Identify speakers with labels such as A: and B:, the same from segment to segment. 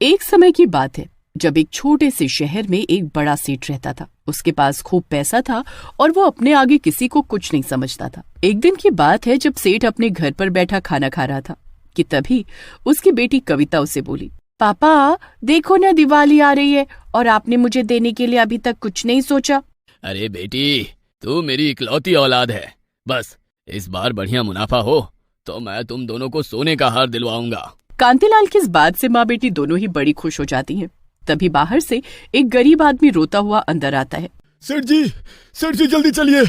A: एक समय की बात है जब एक छोटे से शहर में एक बड़ा सेठ रहता था। उसके पास खूब पैसा था और वो अपने आगे किसी को कुछ नहीं समझता था। एक दिन की बात है जब सेठ अपने घर पर बैठा खाना खा रहा था कि तभी उसकी बेटी कविता उसे बोली, पापा देखो ना, दिवाली आ रही है और आपने मुझे देने के लिए अभी तक कुछ नहीं सोचा।
B: अरे बेटी, तू मेरी इकलौती औलाद है। बस इस बार बढ़िया मुनाफा हो तो मैं तुम दोनों को सोने का हार दिलवाऊंगा।
A: कांतिलाल की इस बात से माँ बेटी दोनों ही बड़ी खुश हो जाती हैं। तभी बाहर से एक गरीब आदमी रोता हुआ अंदर आता है।
C: सेठ जी जल्दी चलिए।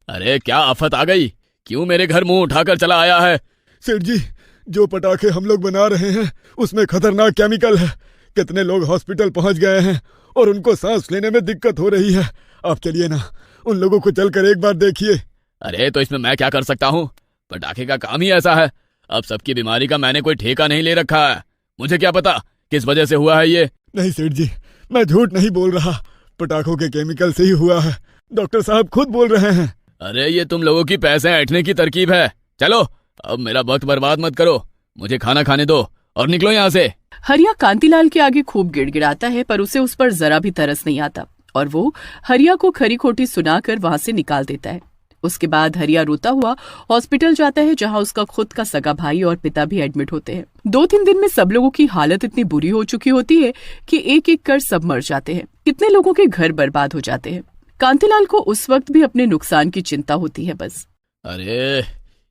B: अरे क्या आफत आ गई? क्यों मेरे घर मुंह उठाकर चला आया है?
C: सेठ जी, जो पटाखे हम लोग बना रहे हैं उसमें खतरनाक केमिकल है। कितने लोग हॉस्पिटल पहुंच गए हैं और उनको सांस लेने में दिक्कत हो रही है। आप चलिए ना, उन लोगों को चलकर एक बार देखिए।
B: अरे तो इसमें मैं क्या कर सकता हूँ? पटाखे का काम ही ऐसा है। अब सबकी बीमारी का मैंने कोई ठेका नहीं ले रखा है। मुझे क्या पता किस वजह से हुआ है ये।
C: नहीं सेठ जी, मैं झूठ नहीं बोल रहा, पटाखों के केमिकल से ही हुआ है। डॉक्टर साहब खुद बोल रहे हैं।
B: अरे ये तुम लोगों की पैसे ऐंठने की तरकीब है। चलो अब मेरा वक्त बर्बाद मत करो, मुझे खाना खाने दो और निकलो यहाँ से।
A: हरिया कांतिलाल के आगे खूब गिड़गिड़ाता है पर उसे उस पर जरा भी तरस नहीं आता और वो हरिया को खरी खोटी सुनाकर वहां से निकाल देता है। उसके बाद हरिया रोता हुआ हॉस्पिटल जाता है जहां उसका खुद का सगा भाई और पिता भी एडमिट होते हैं। 2-3 दिन में सब लोगों की हालत इतनी बुरी हो चुकी होती है कि एक एक कर सब मर जाते हैं। कितने लोगों के घर बर्बाद हो जाते हैं। कांतिलाल को उस वक्त भी अपने नुकसान की चिंता होती है बस।
B: अरे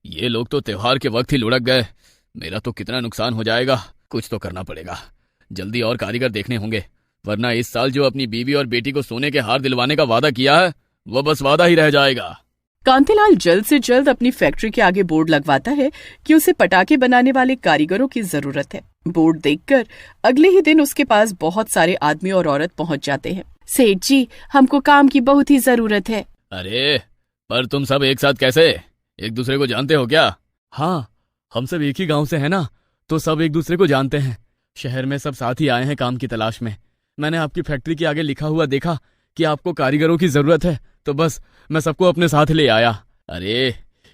B: ये लोग तो त्योहार के वक्त ही लुढ़क गए। मेरा तो कितना नुकसान हो जाएगा। कुछ तो करना पड़ेगा। जल्दी और कारीगर देखने होंगे, वरना इस साल जो अपनी बीवी और बेटी को सोने के हार दिलवाने का वादा किया है वो बस वादा ही रह जाएगा।
A: कांतिलाल जल्द से जल्द अपनी फैक्ट्री के आगे बोर्ड लगवाता है कि उसे पटाखे बनाने वाले कारीगरों की जरूरत है। बोर्ड देखकर अगले ही दिन उसके पास बहुत सारे आदमी और औरत पहुंच जाते हैं। सेठ जी, हमको काम की बहुत ही जरूरत है।
B: अरे पर तुम सब एक साथ कैसे? एक दूसरे को जानते हो क्या? हाँ, हम सब एक ही गांव से हैं ना, तो सब एक दूसरे को जानते हैं। शहर में सब साथ ही आए हैं काम की तलाश में। मैंने आपकी फैक्ट्री के आगे लिखा हुआ देखा कि आपको कारीगरों की जरूरत है, तो बस मैं सबको अपने साथ ले आया। अरे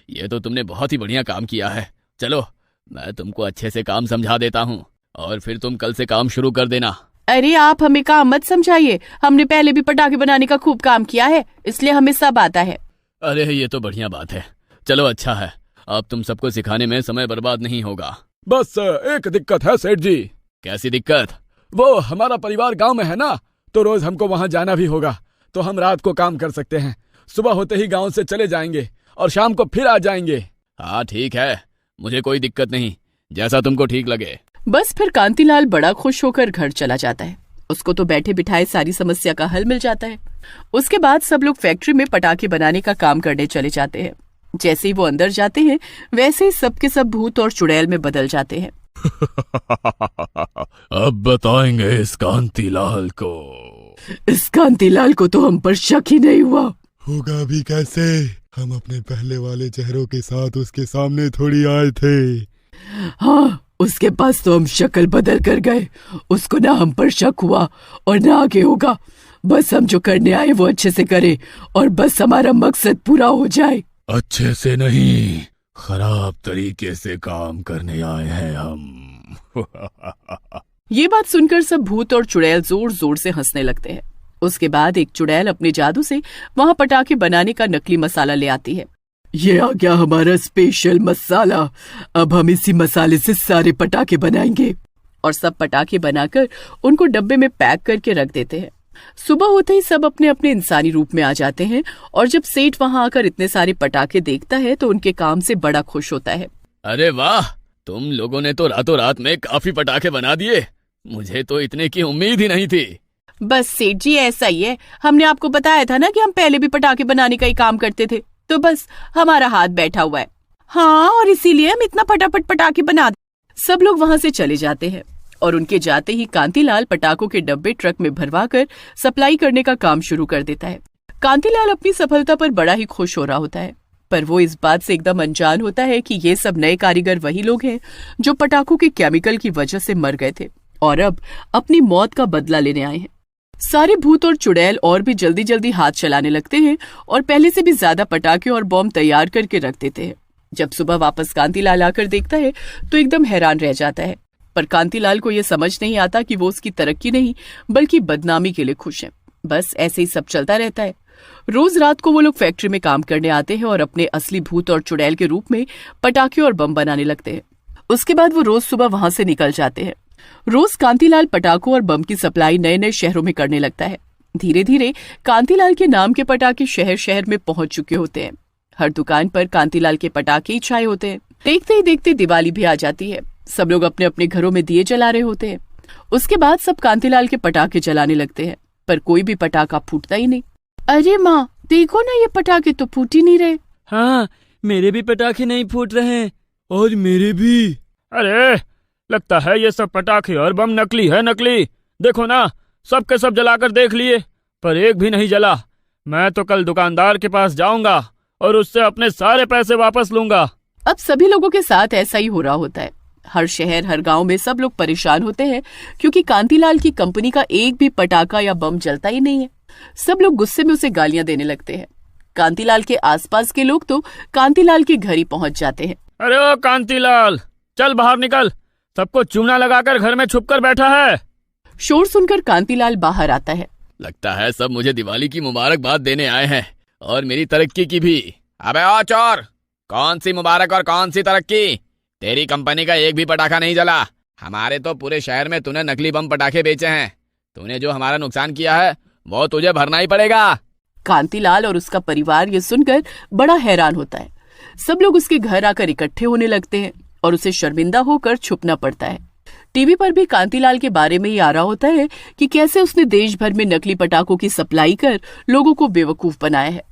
B: ये तो तुमने बहुत ही बढ़िया काम किया है। चलो मैं तुमको अच्छे से काम समझा देता हूँ और फिर तुम कल से काम शुरू कर देना।
A: अरे आप हमें काम मत समझाइए, हमने पहले भी पटाखे बनाने का खूब काम किया है, इसलिए हमें सब आता है।
B: अरे ये तो बढ़िया बात है। चलो अच्छा है, अब तुम सबको सिखाने में समय बर्बाद नहीं होगा।
C: बस एक दिक्कत है सेठ जी।
B: कैसी दिक्कत?
C: वो हमारा परिवार गांव में है ना, तो रोज हमको वहां जाना भी होगा। तो हम रात को काम कर सकते हैं, सुबह होते ही गांव से चले जाएंगे और शाम को फिर आ जाएंगे।
B: हाँ ठीक है, मुझे कोई दिक्कत नहीं, जैसा तुमको ठीक लगे।
A: बस फिर कांतिलाल बड़ा खुश होकर घर चला जाता है। उसको तो बैठे बिठाए सारी समस्या का हल मिल जाता है। उसके बाद सब लोग फैक्ट्री में पटाखे बनाने का काम करने चले जाते हैं। जैसे ही वो अंदर जाते हैं वैसे ही सबके सब भूत और चुड़ैल में बदल जाते हैं।
C: अब बताएंगे इस कांतिलाल को।
A: इस कांतिलाल को तो हम पर शक ही नहीं हुआ।
C: होगा भी कैसे? हम अपने पहले वाले चेहरों के साथ उसके सामने थोड़ी आए थे।
A: हाँ, उसके पास तो हम शक्ल बदल कर गए। उसको ना हम पर शक हुआ और ना आगे होगा। बस हम जो करने आए वो अच्छे से करें और बस हमारा मकसद पूरा हो जाए।
C: अच्छे से नहीं, खराब तरीके से काम करने आए हैं हम।
A: ये बात सुनकर सब भूत और चुड़ैल जोर जोर से हंसने लगते हैं। उसके बाद एक चुड़ैल अपने जादू से वहां पटाखे बनाने का नकली मसाला ले आती है। ये आ गया हमारा स्पेशल मसाला, अब हम इसी मसाले से सारे पटाखे बनाएंगे। और सब पटाखे बनाकर उनको डब्बे में पैक करके रख देते हैं। सुबह होते ही सब अपने अपने इंसानी रूप में आ जाते हैं और जब सेठ वहां आकर इतने सारे पटाखे देखता है तो उनके काम से बड़ा खुश होता है।
B: अरे वाह, तुम लोगों ने तो रातों रात में काफी पटाखे बना दिए। मुझे तो इतने की उम्मीद ही नहीं थी।
A: बस सेठ जी ऐसा ही है, हमने आपको बताया था ना कि हम पहले भी पटाखे बनाने का ही काम करते थे, तो बस हमारा हाथ बैठा हुआ है। हाँ, और इसीलिए हम इतना फटाफट पटाखे बना दे। सब लोग वहां से चले जाते हैं और उनके जाते ही कांतिलाल पटाखों के डब्बे ट्रक में भरवाकर सप्लाई करने का काम शुरू कर देता है। कांतिलाल अपनी सफलता पर बड़ा ही खुश हो रहा होता है, पर वो इस बात से एकदम अनजान होता है कि ये सब नए कारीगर वही लोग हैं जो पटाखों के केमिकल की वजह से मर गए थे और अब अपनी मौत का बदला लेने आए हैं। सारे भूत और चुड़ैल और भी जल्दी जल्दी हाथ चलाने लगते हैं और पहले से भी ज्यादा पटाखे और बॉम्ब तैयार करके रख देते हैं। जब सुबह वापस कांतिलाल आकर देखता है तो एकदम हैरान रह जाता है। पर कांतिलाल को यह समझ नहीं आता कि वो उसकी तरक्की नहीं बल्कि बदनामी के लिए खुश हैं। बस ऐसे ही सब चलता रहता है। रोज रात को वो लोग फैक्ट्री में काम करने आते हैं और अपने असली भूत और चुड़ैल के रूप में पटाखे और बम बनाने लगते हैं। उसके बाद वो रोज सुबह वहां से निकल जाते हैं। रोज कांतिलाल पटाखों और बम की सप्लाई नए नए शहरों में करने लगता है। धीरे धीरे कांतिलाल के नाम के पटाखे शहर शहर में पहुंच चुके होते हैं। हर दुकान पर कांतिलाल के पटाखे ही छाए होते हैं। देखते ही देखते दिवाली भी आ जाती है। सब लोग अपने अपने घरों में दिए जला रहे होते हैं। उसके बाद सब कांतिलाल के पटाखे जलाने लगते हैं, पर कोई भी पटाखा फूटता ही नहीं। अरे माँ, देखो ना, ये पटाखे तो फूट ही नहीं रहे।
B: हाँ, मेरे भी पटाखे नहीं फूट रहे हैं।
C: और मेरे भी।
D: अरे लगता है ये सब पटाखे और बम नकली है, नकली। देखो ना, सब के सब जलाकर देख लिए पर एक भी नहीं जला। मैं तो कल दुकानदार के पास जाऊंगा और उससे अपने सारे पैसे वापस लूंगा।
A: अब सभी लोगों के साथ ऐसा ही हो रहा होता है। हर शहर हर गांव में सब लोग परेशान होते हैं क्योंकि कांतिलाल की कंपनी का एक भी पटाखा या बम जलता ही नहीं है। सब लोग गुस्से में उसे गालियां देने लगते हैं। कांतिलाल के आसपास के लोग तो कांतिलाल के घर ही पहुंच जाते हैं।
D: अरे ओ कांतिलाल, चल बाहर निकल, सबको चूना लगाकर घर में छुप कर बैठा है।
A: शोर सुनकर कांतिलाल बाहर आता है।
B: लगता है सब मुझे दिवाली की मुबारकबाद देने आए हैं और मेरी तरक्की की भी। अबे ओ चोर, कौन सी मुबारक और कौन सी तरक्की? तेरी कंपनी का एक भी पटाखा नहीं जला। हमारे तो पूरे शहर में तूने नकली बम पटाखे बेचे हैं। तूने जो हमारा नुकसान किया है वो तुझे भरना ही पड़ेगा।
A: कांतिलाल और उसका परिवार ये सुनकर बड़ा हैरान होता है। सब लोग उसके घर आकर इकट्ठे होने लगते हैं और उसे शर्मिंदा होकर छुपना पड़ता है। टीवी पर भी कांतिलाल के बारे में ही आ रहा होता है कि कैसे उसने देश भर में नकली पटाखों की सप्लाई कर लोगों को बेवकूफ बनाया है।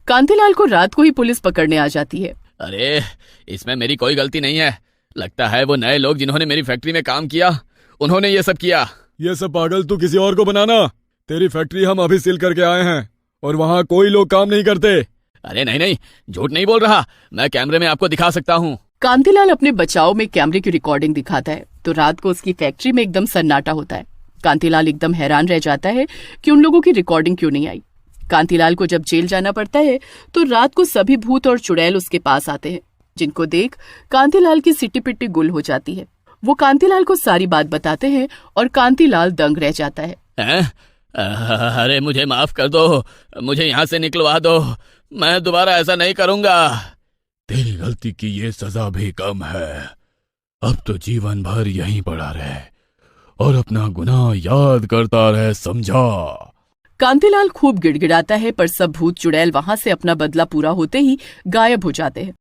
A: कांतिलाल को रात को ही पुलिस पकड़ने आ जाती है।
B: अरे, इसमें मेरी कोई गलती नहीं है। लगता है वो नए लोग जिन्होंने मेरी फैक्ट्री में काम किया, उन्होंने ये सब किया।
C: ये सब पागल तू किसी और को बनाना। तेरी फैक्ट्री हम अभी सील करके आए हैं और वहाँ कोई लोग काम नहीं करते।
B: अरे नहीं नहीं, झूठ नहीं बोल रहा। मैं कैमरे में आपको दिखा सकता हूँ।
A: कांतिलाल अपने बचाव में कैमरे की रिकॉर्डिंग दिखाता है तो रात को उसकी फैक्ट्री में एकदम सन्नाटा होता है। कांतिलाल एकदम हैरान रह जाता है कि उन लोगों की रिकॉर्डिंग क्यों नहीं आई। कांतिलाल को जब जेल जाना पड़ता है तो रात को सभी भूत और चुड़ैल उसके पास आते हैं, जिनको देख कांतिलाल की सिट्टी पिट्टी गुल हो जाती है। वो कांतिलाल को सारी बात बताते हैं और कांतिलाल दंग रह जाता है।
B: अरे मुझे माफ कर दो, मुझे यहाँ से निकलवा दो। मैं दोबारा ऐसा नहीं करूंगा।
C: तेरी गलती की ये सजा भी कम है। अब तो जीवन भर यहीं पड़ा रहे और अपना गुनाह याद करता रहे, समझा?
A: कांतिलाल खूब गिड़गिड़ाता है पर सब भूत चुड़ैल वहां से अपना बदला पूरा होते ही गायब हो जाते हैं।